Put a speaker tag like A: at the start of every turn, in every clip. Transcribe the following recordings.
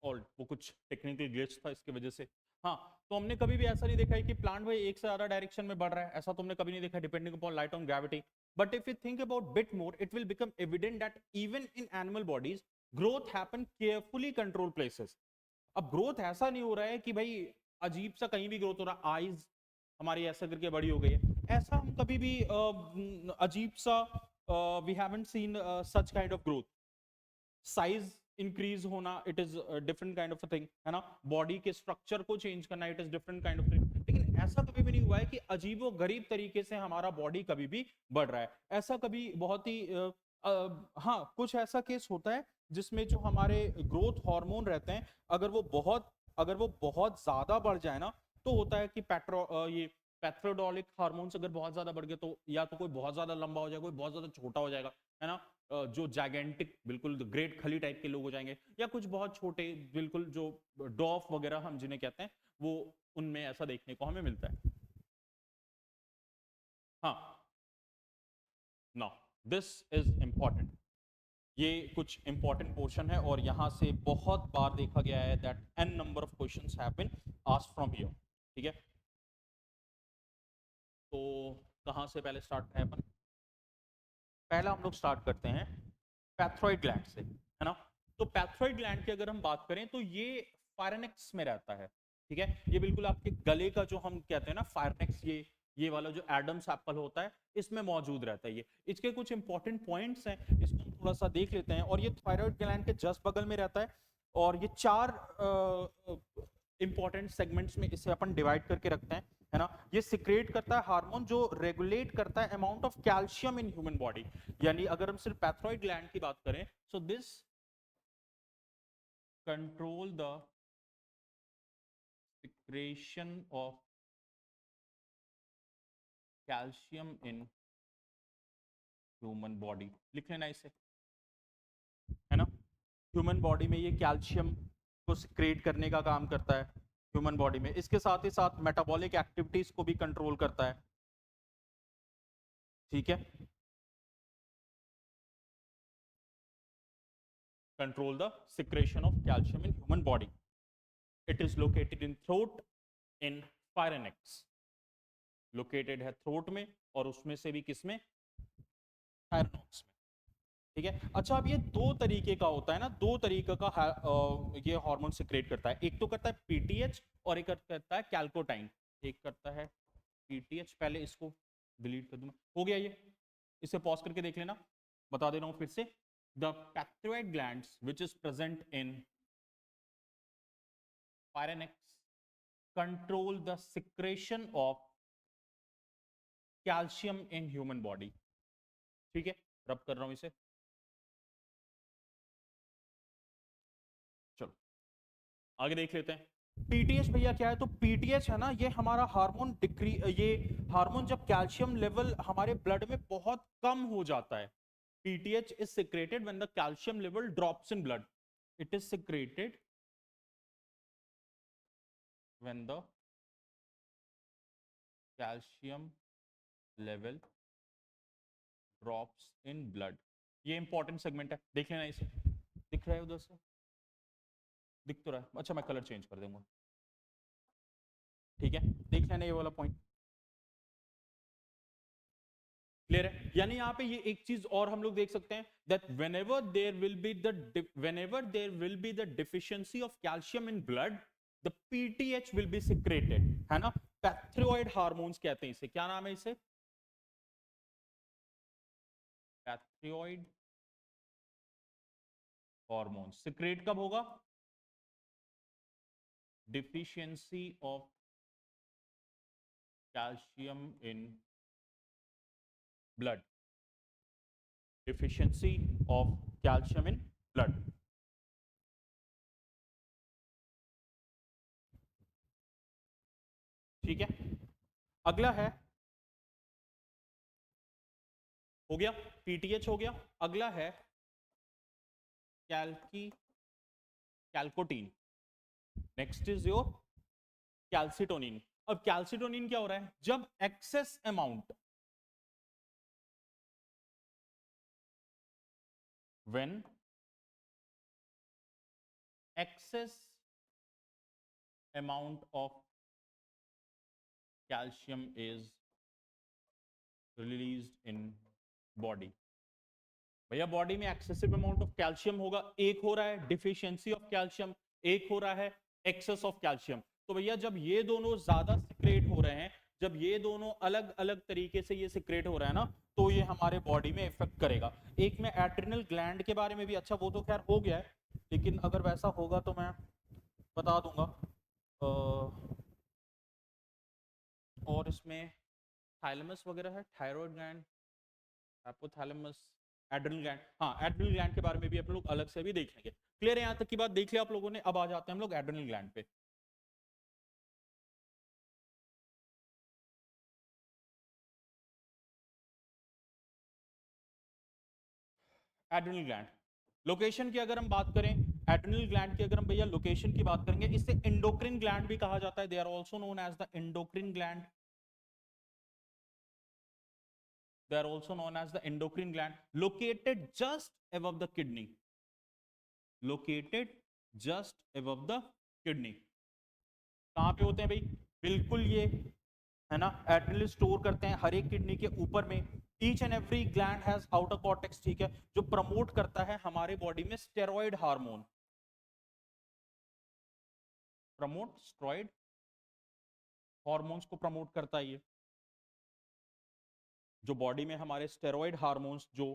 A: और वो कुछ टेक्निकल ग्लिच था इसकी वजह से। हाँ, तो हमने कभी भी ऐसा नहीं देखा है कि प्लांट भाई एक से ज्यादा डायरेक्शन में बढ़ रहा है, ऐसा तुमने कभी नहीं देखा depending upon light on gravity. But if you think about bit more, it will become evident that even in animal bodies growth happen carefully control places. अब ग्रोथ ऐसा नहीं हो रहा है कि भाई अजीब सा कहीं भी ग्रोथ हो रहा है, आईज हमारी ऐसा करके बड़ी हो गई है, ऐसा हम कभी भी अजीब सा we haven't seen such kind of growth. Size increase होना, it is different kind of thing, है ना। बॉडी के स्ट्रक्चर को चेंज करना, it is different kind of thing. लेकिन ऐसा कभी भी नहीं हुआ है कि अजीबो गरीब तरीके से हमारा बॉडी कभी भी बढ़ रहा है, ऐसा कभी बहुत ही हाँ कुछ ऐसा केस होता है जिसमें जो हमारे ग्रोथ हार्मोन रहते हैं, अगर वो बहुत ज्यादा बढ़ जाए ना, तो होता है कि ये पैथ्रोडोलिक हार्मोन्स अगर बहुत ज्यादा बढ़ गए, तो या तो कोई बहुत ज्यादा लंबा हो जाएगा, कोई बहुत ज्यादा छोटा हो जाएगा, है ना। जो जैगेंटिक बिल्कुल ग्रेट खली टाइप के लोग हो जाएंगे, या कुछ बहुत छोटे बिल्कुल जो डॉफ वगैरह हम जिन्हें कहते हैं, वो उनमें ऐसा देखने को हमें मिलता है। हाँ, नाउ दिस इज इंपॉर्टेंट। ये कुछ इंपॉर्टेंट पोर्शन है और यहां से बहुत बार देखा गया है that an number of questions have been asked from here. ठीक है, तो कहां से पहले स्टार्ट है अपन? पहला हम लोग स्टार्ट करते हैं पैथ्रॉइड ग्लैंड से, है ना। तो पैथ्रॉइड ग्लैंड की अगर हम बात करें तो ये फायरनेक्स में रहता है। ठीक है, ये बिल्कुल आपके गले का जो हम कहते हैं ना फायरनेक्स, ये वाला जो एडम्स एप्पल होता है, इसमें मौजूद रहता है ये। इसके कुछ इंपॉर्टेंट पॉइंट्स हैं, इसको हम थोड़ा सा देख लेते हैं। और ये थायराइड ग्लैंड के जस्ट बगल में रहता है, और ये चार इंपॉर्टेंट सेगमेंट्स में इसे अपन डिवाइड करके रखते हैं, है ना। ये सिक्रेट करता है हार्मोन जो रेगुलेट करता है amount of calcium in human body. यानी अगर हम सिर्फ पैथ्रॉइड ग्लैंड की बात करें, so this control the secretion of calcium in human body. लिख लेना इसे, है ना। ह्यूमन बॉडी में ये कैल्शियम को सिक्रेट करने का काम करता है ह्यूमन बॉडी में। इसके साथ ही साथ मेटाबॉलिक एक्टिविटीज को भी कंट्रोल करता है। ठीक है, control the secretion of calcium in human body. It is located in throat in pharynx. Located है थ्रोट में, और उसमें से भी किसमें? फायरनॉक्स में। ठीक है, अच्छा अब ये दो तरीके का होता है ना, दो तरीके का ये हार्मोन सिक्रेट करता है। एक तो करता है पीटीएच और एक करता है कैल्कोटाइन। एक करता है पीटीएच, पहले इसको डिलीट कर दूंगा, हो गया ये। इसे पॉज करके देख लेना, बता दे रहा हूं फिर से। The parathyroid glands which is present in pharynx control the secretion of calcium in human body। ठीक है, रब कर रहा हूं इसे, चलो आगे देख लेते हैं। पीटीएच भैया क्या है? तो पीटीएच है ना, ये हमारा हार्मोन डिक्री, ये हार्मोन जब कैल्शियम लेवल हमारे ब्लड में बहुत कम हो जाता है, PTH is secreted when the calcium level drops in blood. It is secreted when the calcium level drops in blood. ये इंपॉर्टेंट सेगमेंट है, देख लेना इसे। दिख रहा है उधर से? दिख तो रहा है, अच्छा मैं कलर चेंज कर दूंगा। ठीक है, देख लेना ये वाला पॉइंट, क्लियर है। यानी यहाँ पे ये एक चीज और हम लोग देख सकते हैं that whenever there will be the deficiency of calcium in blood, the PTH will be secreted, है ना। पैथ्रोइड हार्मोन्स कहते हैं इसे, क्या नाम है इसे? पैथ्रोइड हार्मोन सिक्रेट कब होगा? Deficiency of calcium in blood, deficiency of calcium in blood. ठीक है, अगला है, हो गया पीटीएच हो गया, अगला है कैल्की calcitonin. Next is your calcitonin. अब कैल्सिटोनिन क्या हो रहा है? जब excess amount, when excess amount of calcium is released in body. भैया बॉडी में एक्सेसिव अमाउंट ऑफ कैल्शियम होगा, एक हो रहा है डिफिशियंसी ऑफ कैल्शियम, एक हो रहा है एक्सेस ऑफ कैल्शियम। तो भैया जब ये दोनों ज्यादा सिक्रेट हो रहे हैं, जब ये दोनों अलग अलग तरीके से ये सिक्रेट हो रहा है ना, तो ये हमारे बॉडी में इफेक्ट करेगा। एक में एड्रिनल ग्लैंड के बारे में भी, अच्छा वो तो खैर हो गया है, लेकिन अगर वैसा होगा तो मैं बता दूंगा। और इसमें थाइलमस वगैरह है, thyroid gland, hypothalamus, adrenal gland. हाँ एड्रिनल ग्लैंड के बारे में भी हम लोग अलग से भी देख लेंगे। क्लियर है, यहाँ तक की बात देख लिया आप लोगों ने। अब आ जाते हैं हम लोग एड्रिनल ग्लैंड पे। एड्रिनल ग्लैंड लोकेशन की अगर हम बात करें, एड्रिनल ग्लैंड की अगर हम भैया लोकेशन की बात करेंगे, इसे एंडोक्रिन ग्लैंड भी कहा जाता है। They are also known as the endocrine gland, they are also known as the endocrine gland, located just above the kidney, located just above the kidney। कहां पे होते हैं भाई? बिल्कुल ये है ना, एड्रिनल स्टोर करते हैं हर एक किडनी के ऊपर में। Each and every gland has outer cortex, ठीक है, जो प्रमोट करता है हमारे बॉडी में steroid hormone, promote steroid hormones को प्रमोट करता है ये, जो बॉडी में हमारे स्टेरॉइड हार्मोन्स जो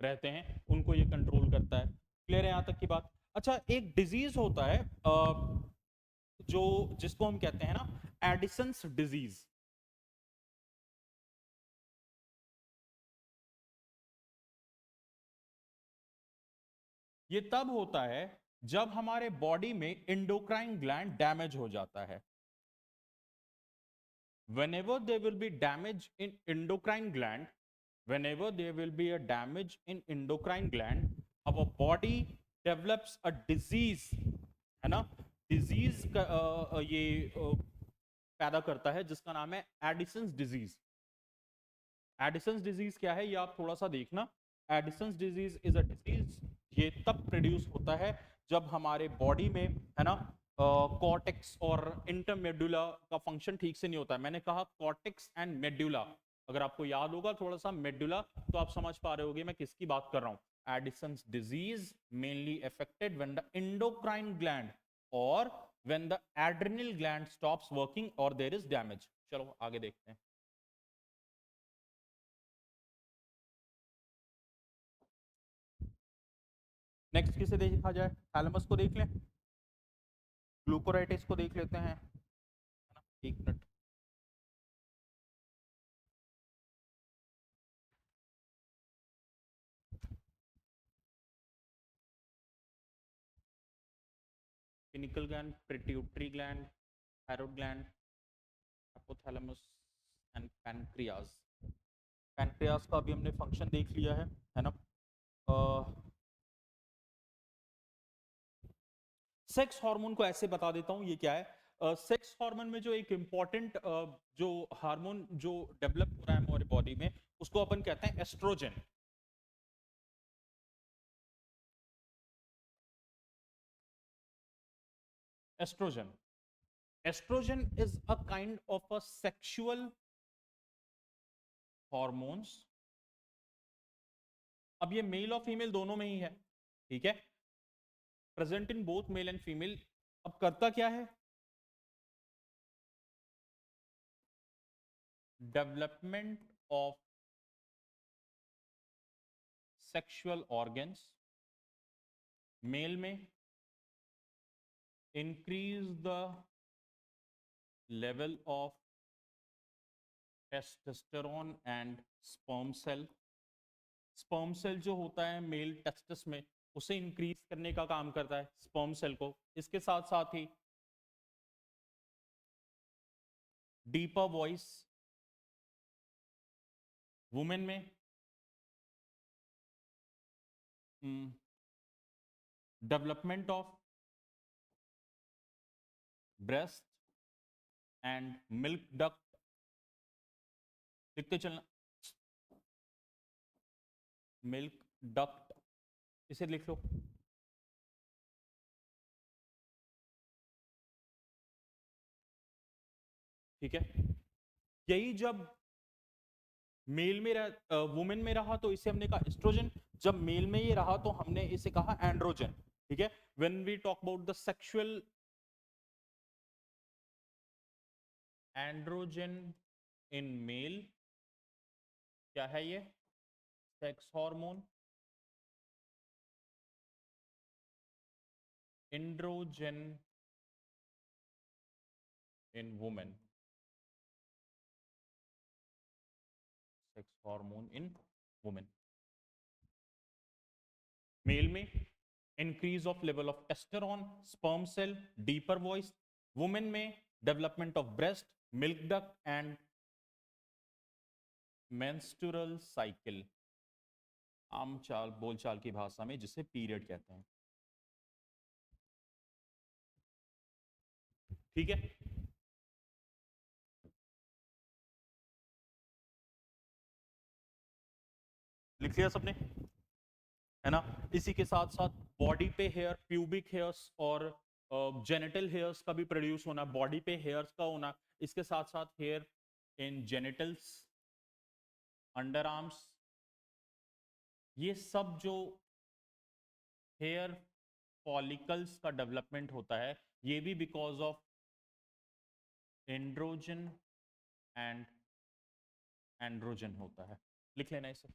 A: रहते हैं उनको ये कंट्रोल करता है। क्लियर है यहाँ तक की बात? अच्छा एक डिजीज होता है जो जिसको हम कहते हैं ना एडिसन्स डिजीज। ये तब होता है जब हमारे बॉडी में एंडोक्राइन ग्लैंड डैमेज हो जाता है। whenever there will be damage in endocrine gland, whenever there will be a damage in endocrine gland, our body develops a disease, है ना, डिजीज का ये पैदा करता है जिसका नाम है एडिसन्स डिजीज। एडिसन्स डिजीज क्या है ये आप थोड़ा सा देखना। Edison's disease is a disease, ये तब प्रोड्यूस होता है जब हमारे बॉडी में है ना कॉर्टेक्स और इंटरमेडुला का फंक्शन ठीक से नहीं होता है। मैंने कहा कॉर्टेक्स एंड मेडुला, अगर आपको याद होगा थोड़ा सा मेडुला, तो आप समझ पा रहे होगे मैं किसकी बात कर रहा हूं। Addison's disease mainly affected when the endocrine gland और when the adrenal gland stops working और देयर इज डैमेज। चलो आगे देखते हैं। नेक्स्ट किसे देखा जाए? थैलेमस को देख लें, ग्लूकोराइटिस को देख लेते हैं, एक minute. Pinnacle gland, pituitary gland, thyroid gland, hypothalamus and pancreas. Pancreas का भी हमने फंक्शन देख लिया है ना। सेक्स हार्मोन को ऐसे बता देता हूं ये क्या है। सेक्स हार्मोन में जो एक इंपॉर्टेंट जो हार्मोन जो डेवलप हो रहा है हमारे बॉडी में, उसको अपन कहते हैं estrogen. Estrogen, estrogen is a kind of a sexual hormones. अब ये मेल और फीमेल दोनों में ही है, ठीक है, present in both male and female. अब करता क्या है? Development of sexual organs male में, increase the level of testosterone and sperm cell. Sperm cell जो होता है मेल टेस्टिस में, उसे इंक्रीज करने का काम करता है स्पर्म सेल को। इसके साथ साथ ही डीपर वॉइस वुमेन में, development of breast and milk duct. लिखते चलना, मिल्क डक्ट, इसे लिख लो। ठीक है, यही जब मेल में वुमेन में रहा तो इसे हमने कहा एस्ट्रोजन, जब मेल में ये रहा तो हमने इसे कहा एंड्रोजन। ठीक है, when we talk about the sexual androgen in male, क्या है ये? Sex hormone. Androgen in women, sex hormone in women. Male में increase of level of testosterone, sperm cell, deeper voice. Women में development of breast, milk duct and menstrual cycle, आम चाल बोलचाल की भाषा में जिसे पीरियड कहते हैं। ठीक है, लिख लिया सबने, है ना? इसी के साथ साथ बॉडी पे हेयर, प्यूबिक हेयर्स और जेनिटल हेयर्स का भी प्रोड्यूस होना, बॉडी पे हेयर्स का होना, इसके साथ साथ here in genitals, under arms, ये सब जो हेयर फॉलिकल्स का डेवलपमेंट होता है, ये भी because of androgen and androgen होता है। लिख लेना इसे।